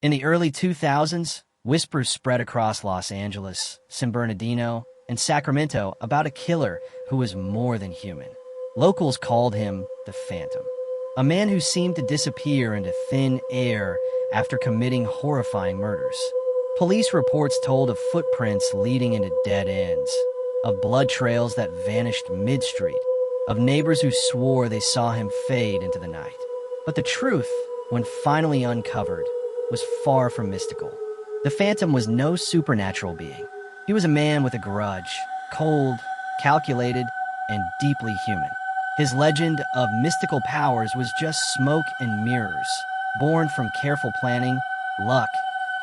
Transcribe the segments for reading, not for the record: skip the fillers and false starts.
In the early 2000s, whispers spread across Los Angeles, San Bernardino, and Sacramento about a killer who was more than human. Locals called him the Phantom, a man who seemed to disappear into thin air after committing horrifying murders. Police reports told of footprints leading into dead ends, of blood trails that vanished mid-street, of neighbors who swore they saw him fade into the night. But the truth, when finally uncovered, was far from mystical. The Phantom was no supernatural being. He was a man with a grudge, cold, calculated, and deeply human. His legend of mystical powers was just smoke and mirrors, born from careful planning, luck,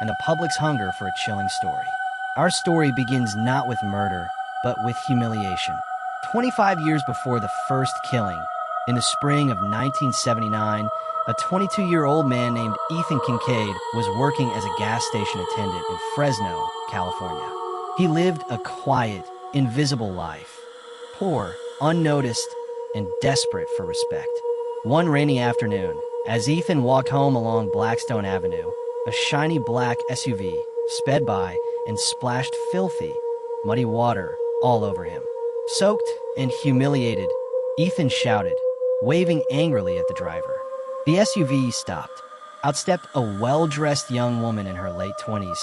and the public's hunger for a chilling story. Our story begins not with murder, but with humiliation. 25 years before the first killing, in the spring of 1979, a 22-year-old man named Ethan Kincaid was working as a gas station attendant in Fresno, California. He lived a quiet, invisible life, poor, unnoticed, and desperate for respect. One rainy afternoon, as Ethan walked home along Blackstone Avenue, a shiny black SUV sped by and splashed filthy, muddy water all over him. Soaked and humiliated, Ethan shouted, waving angrily at the driver. The SUV stopped. Out stepped a well-dressed young woman in her late 20s,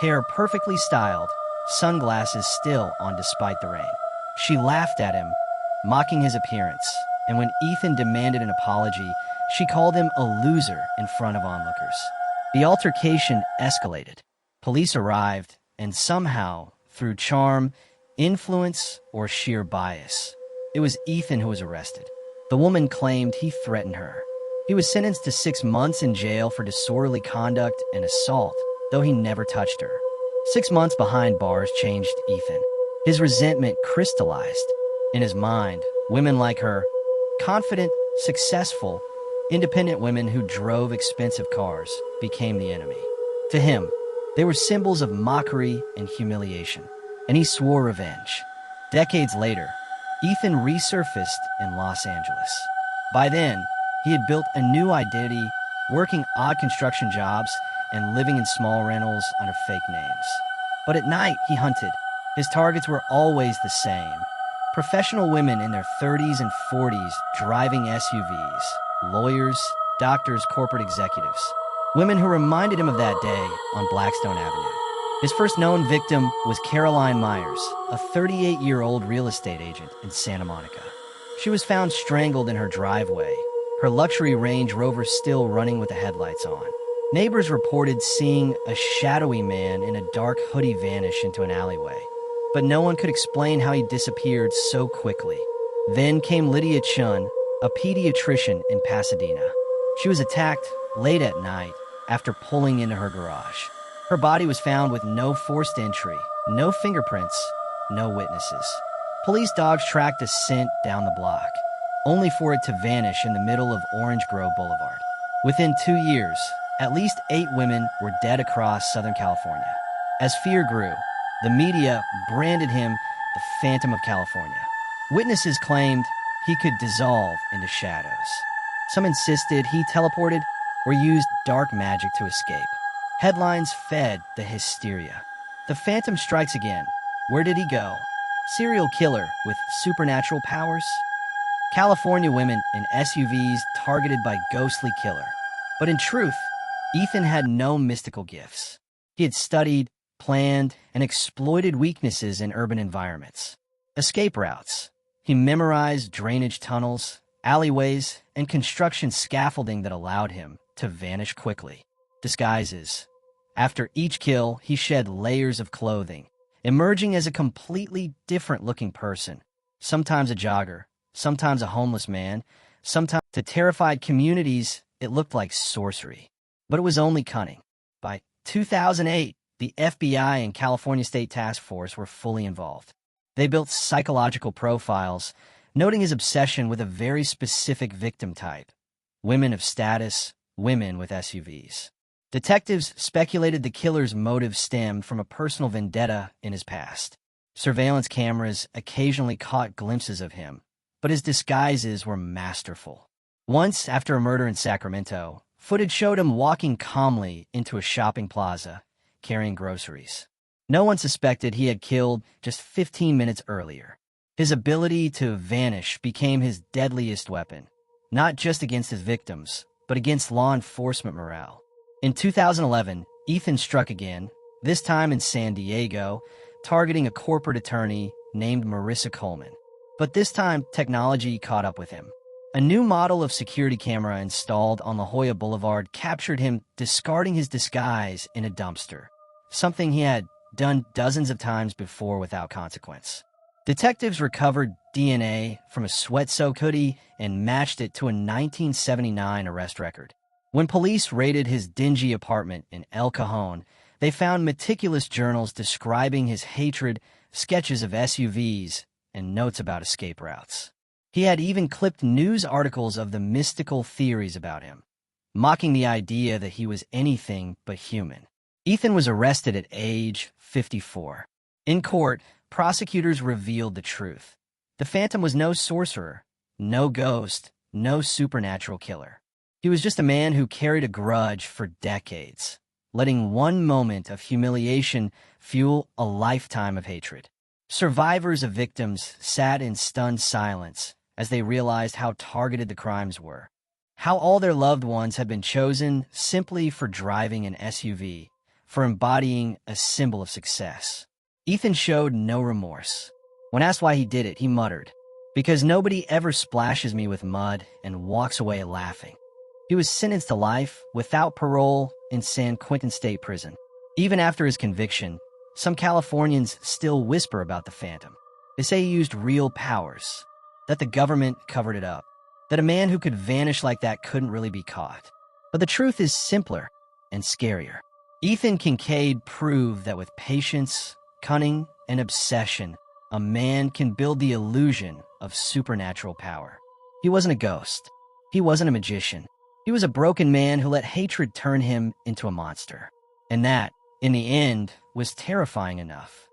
hair perfectly styled, sunglasses still on despite the rain. She laughed at him, mocking his appearance, and when Ethan demanded an apology, she called him a loser in front of onlookers. The altercation escalated. Police arrived, and somehow, through charm, influence, or sheer bias, it was Ethan who was arrested. The woman claimed he threatened her. He was sentenced to 6 months in jail for disorderly conduct and assault, though he never touched her. 6 months behind bars changed Ethan. His resentment crystallized. In his mind, women like her, confident, successful, independent women who drove expensive cars, became the enemy. To him, they were symbols of mockery and humiliation, and he swore revenge. Decades later, Ethan resurfaced in Los Angeles. By then, he had built a new identity, working odd construction jobs and living in small rentals under fake names. But at night, he hunted. His targets were always the same: professional women in their 30s and 40s driving SUVs, lawyers, doctors, corporate executives, women who reminded him of that day on Blackstone Avenue. His first known victim was Caroline Myers, a 38-year-old real estate agent in Santa Monica. She was found strangled in her driveway, her luxury Range Rover still running with the headlights on. Neighbors reported seeing a shadowy man in a dark hoodie vanish into an alleyway, but no one could explain how he disappeared so quickly. Then came Lydia Chun, a pediatrician in Pasadena. She was attacked late at night after pulling into her garage. Her body was found with no forced entry, no fingerprints, no witnesses. Police dogs tracked the scent down the block, only for it to vanish in the middle of Orange Grove Boulevard. Within 2 years, at least 8 women were dead across Southern California. As fear grew, the media branded him the Phantom of California. Witnesses claimed he could dissolve into shadows. Some insisted he teleported or used dark magic to escape. Headlines fed the hysteria. The Phantom strikes again. Where did he go? Serial killer with supernatural powers? California women in SUVs targeted by ghostly killer. But in truth, Ethan had no mystical gifts. He had studied, planned, and exploited weaknesses in urban environments. Escape routes. He memorized drainage tunnels, alleyways, and construction scaffolding that allowed him to vanish quickly. Disguises. After each kill, he shed layers of clothing, emerging as a completely different-looking person. Sometimes a jogger, sometimes a homeless man, sometimes to terrified communities, it looked like sorcery. But it was only cunning. By 2008, the FBI and California State Task Force were fully involved. They built psychological profiles, noting his obsession with a very specific victim type: women of status, women with SUVs. Detectives speculated the killer's motive stemmed from a personal vendetta in his past. Surveillance cameras occasionally caught glimpses of him, but his disguises were masterful. Once, after a murder in Sacramento, Footage showed him walking calmly into a shopping plaza, carrying groceries. No one suspected he had killed just 15 minutes earlier. His ability to vanish became his deadliest weapon, not just against his victims, but against law enforcement morale. In 2011, Ethan struck again, this time in San Diego, targeting a corporate attorney named Marissa Coleman. But this time, technology caught up with him. A new model of security camera installed on La Jolla Boulevard captured him discarding his disguise in a dumpster, something he had done dozens of times before without consequence. Detectives recovered DNA from a sweat-soaked hoodie and matched it to a 1979 arrest record. When police raided his dingy apartment in El Cajon, they found meticulous journals describing his hatred, sketches of SUVs, and notes about escape routes. He had even clipped news articles of the mystical theories about him, mocking the idea that he was anything but human. Ethan was arrested at age 54. In court, prosecutors revealed the truth. The Phantom was no sorcerer, no ghost, no supernatural killer. He was just a man who carried a grudge for decades, letting one moment of humiliation fuel a lifetime of hatred. Survivors of victims sat in stunned silence as they realized how targeted the crimes were, how all their loved ones had been chosen simply for driving an SUV, for embodying a symbol of success. Ethan showed no remorse. When asked why he did it, he muttered, "Because nobody ever splashes me with mud," and walks away laughing. He was sentenced to life without parole in San Quentin State Prison. Even after his conviction, some Californians still whisper about the Phantom. They say he used real powers, that the government covered it up, that a man who could vanish like that couldn't really be caught. But the truth is simpler and scarier. Ethan Kincaid proved that with patience, cunning, and obsession, a man can build the illusion of supernatural power. He wasn't a ghost. He wasn't a magician. He was a broken man who let hatred turn him into a monster. And that, in the end, was terrifying enough.